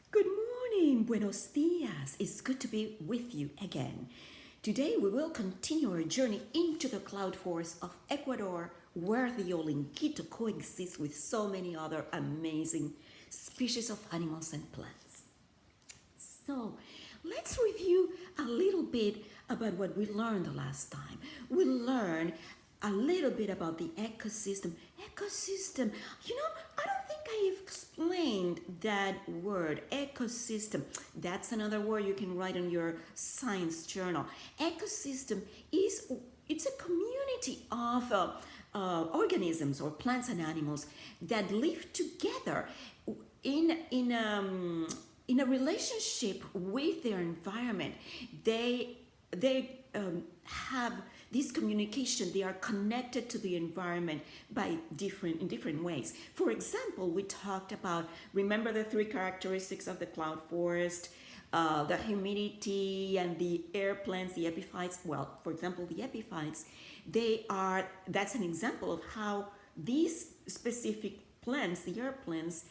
Good morning, buenos dias. It's good to be with you again. Today we will continue our journey into the cloud forest of Ecuador, where the Olinguito coexists with so many other amazing species of animals and plants. So, let's review a little bit about what we learned the last time. We learned a little bit about the ecosystem. Ecosystem, I don't think I've explained that word, ecosystem. That's another word you can write on your science journal. Ecosystem it's a community of organisms or plants and animals that live together in a relationship with their environment. They have this communication. They are connected to the environment in different ways. For example, we talked about, remember the three characteristics of the cloud forest, the humidity and the air plants, the epiphytes. Well, for example, the epiphytes, that's an example of how these specific plants, the air plants,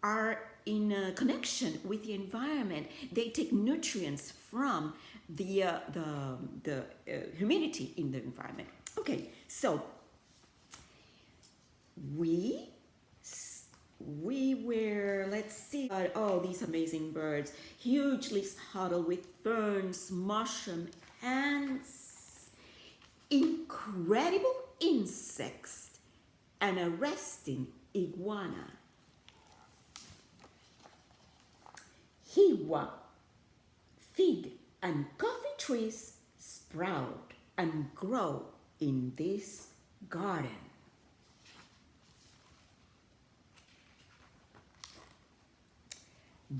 are in a connection with the environment. They take nutrients from the humidity in the environment. Okay, so we were, let's see, all these amazing birds, huge leaves huddled with ferns, mushroom, ants, incredible insects, and a resting iguana. Hiwa, fig, and coffee trees sprout and grow in this garden.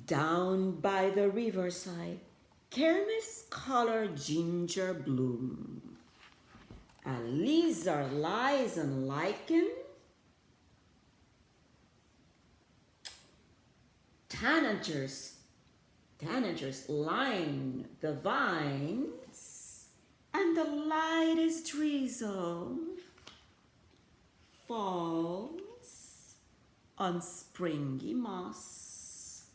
Down by the riverside, kermes-colored ginger bloom. A lizard lies on lichen. Tanagers line the vines, and the lightest drizzle falls on springy moss.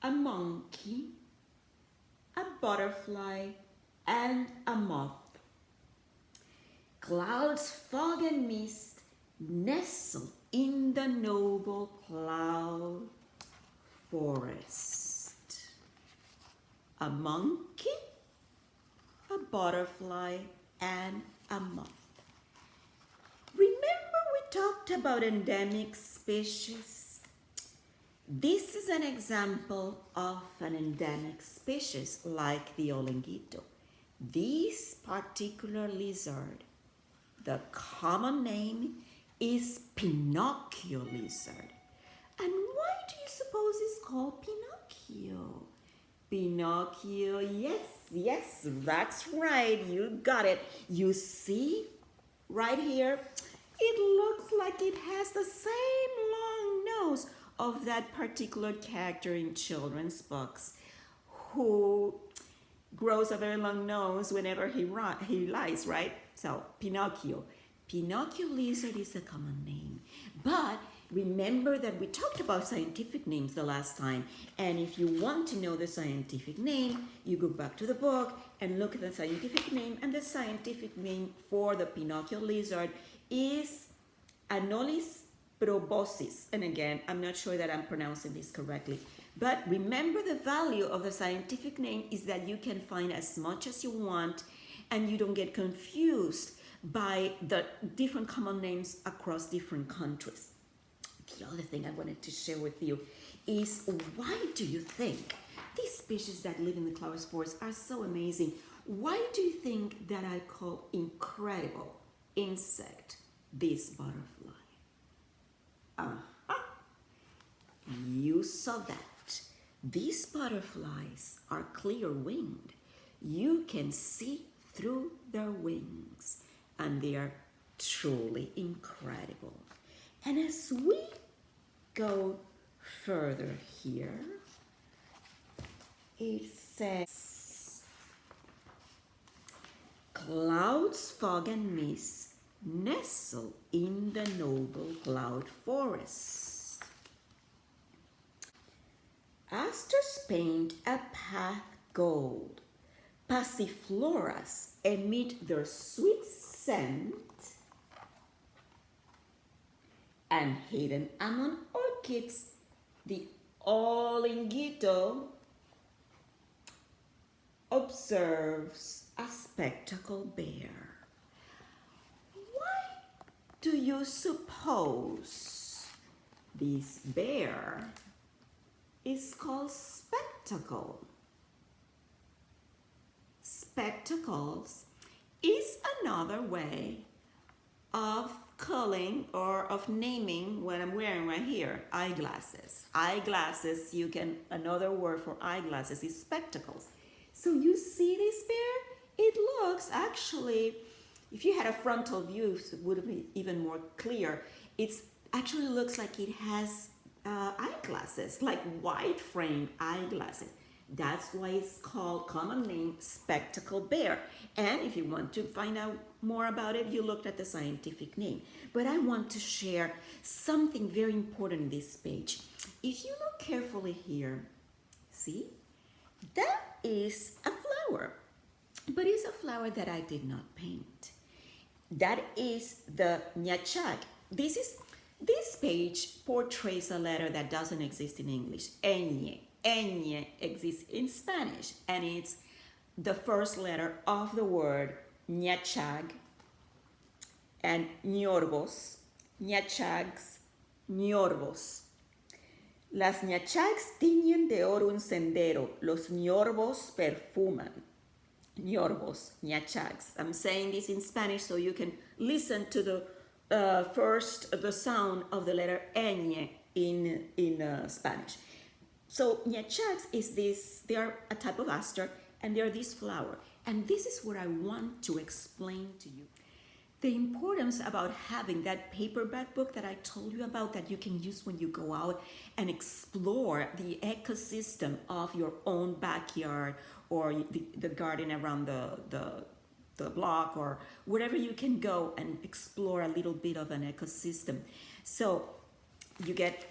A monkey, a butterfly, and a moth. Clouds, fog, and mist nestle in the noble cloud forest. A monkey, a butterfly, and a moth. Remember we talked about endemic species? This is an example of an endemic species like the Olinguito. This particular lizard, the common name is Pinocchio lizard. And why do you suppose it's called Pinocchio? Pinocchio, yes, that's right, you got it. You see right here, it looks like it has the same long nose of that particular character in children's books who grows a very long nose whenever he lies, right? So Pinocchio. Pinocchio lizard is a common name. But remember that we talked about scientific names the last time. And if you want to know the scientific name, you go back to the book and look at the scientific name. And the scientific name for the Pinocchio lizard is Anolis probosis. And again, I'm not sure that I'm pronouncing this correctly. But remember, the value of the scientific name is that you can find as much as you want and you don't get confused by the different common names across different countries. The other thing I wanted to share with you is, why do you think these species that live in the cloud forest are so amazing? Why do you think that I call incredible insect this butterfly? You saw that. These butterflies are clear-winged. You can see through their wings, and they are truly incredible. And as we go further here, it says, clouds, fog, and mist nestle in the noble cloud forest. Asters paint a path gold. Passifloras emit their sweet scent, and hidden among orchids, the Olinguito observes a spectacled bear. Why do you suppose this bear is called spectacle? Spectacles is another way of calling or of naming what I'm wearing right here, eyeglasses. Eyeglasses, another word for eyeglasses is spectacles. So you see this bear? It looks actually, if you had a frontal view, it would be even more clear. It actually looks like it has eyeglasses, like wide frame eyeglasses. That's why it's called, common name, spectacle bear. And if you want to find out more about it, you looked at the scientific name. But I want to share something very important in this page. If you look carefully here, see, that is a flower, but it's a flower that I did not paint. That is the ñachag. This page portrays a letter that doesn't exist in English, ñ. Ñ exists in Spanish, and it's the first letter of the word ñachag and ñorbos. ñachags, ñorbos. Las ñachags tiñen de oro un sendero, los ñorbos perfuman. Ñorbos, ñachags. I'm saying this in Spanish so you can listen to the sound of the letter ñ in Spanish. So ñachags is this, they are a type of aster, and they are this flower. And this is what I want to explain to you. The importance about having that paperback book that I told you about that you can use when you go out and explore the ecosystem of your own backyard or the garden around the block or wherever you can go and explore a little bit of an ecosystem. So you get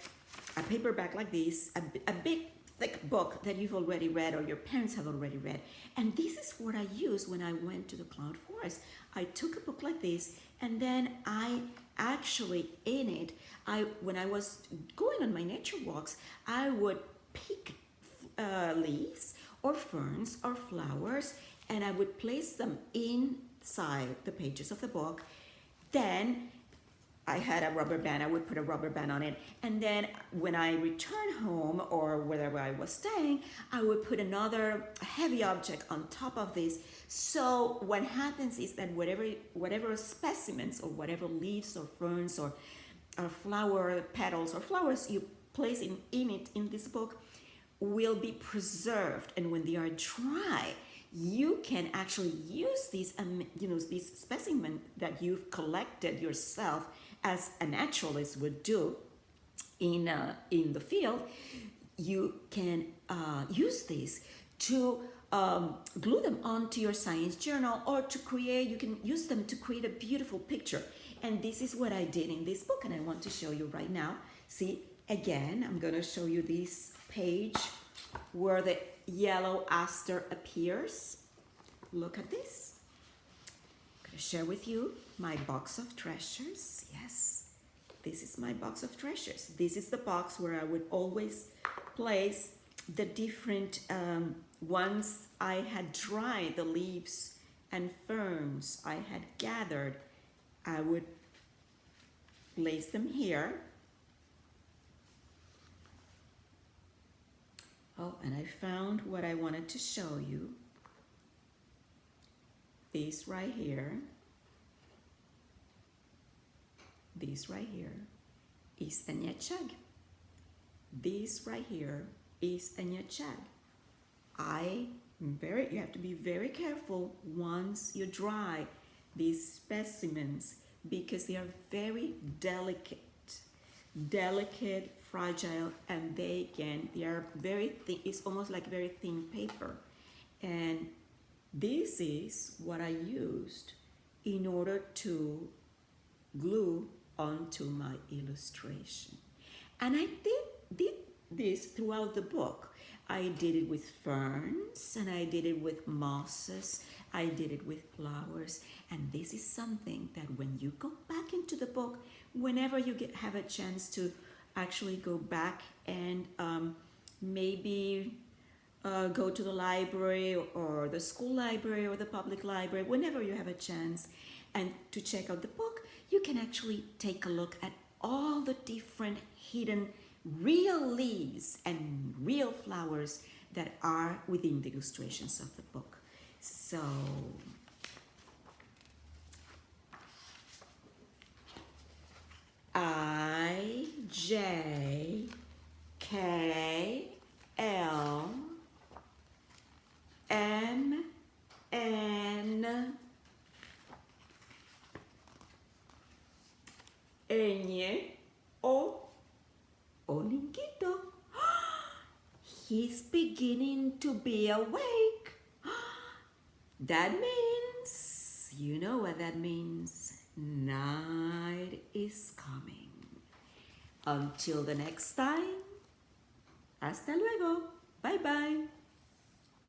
a paperback like this, a big thick book that you've already read or your parents have already read. And this is what I used when I went to the cloud forest. I took a book like this, and then I actually, in it, when I was going on my nature walks, I would pick leaves or ferns or flowers, and I would place them inside the pages of the book. Then I had a rubber band, I would put a rubber band on it, and then when I returned home or wherever I was staying, I would put another heavy object on top of this. So what happens is that whatever specimens or whatever leaves or ferns or flower petals or flowers you place in this book will be preserved, and when they are dry, you can actually use these this specimen that you've collected yourself as a naturalist would do in the field. You can use these to glue them onto your science journal, or you can use them to create a beautiful picture. And this is what I did in this book, and I want to show you right now. See, again, I'm going to show you this page where the yellow aster appears. Look at this. I'm going to share with you my box of treasures. Yes, this is my box of treasures. This is the box where I would always place the different ones I had dried, the leaves and ferns I had gathered. I would place them here. Oh, and I found what I wanted to show you. This right here. This right here is a ñachag. This right here is a ñachag. You have to be very careful once you dry these specimens because they are very delicate, fragile, and they are very thin. It's almost like very thin paper. And this is what I used in order to glue onto my illustration. And I did this throughout the book. I did it with ferns, and I did it with mosses, I did it with flowers. And this is something that when you go back into the book, whenever you have a chance to actually go back and maybe go to the library or the school library or the public library, whenever you have a chance and to check out the book, you can actually take a look at all the different hidden real leaves and real flowers that are within the illustrations of the book. So IJKLMN O Olinguito. He's beginning to be awake. That means, you know what that means. Night is coming. Until the next time, hasta luego. Bye bye.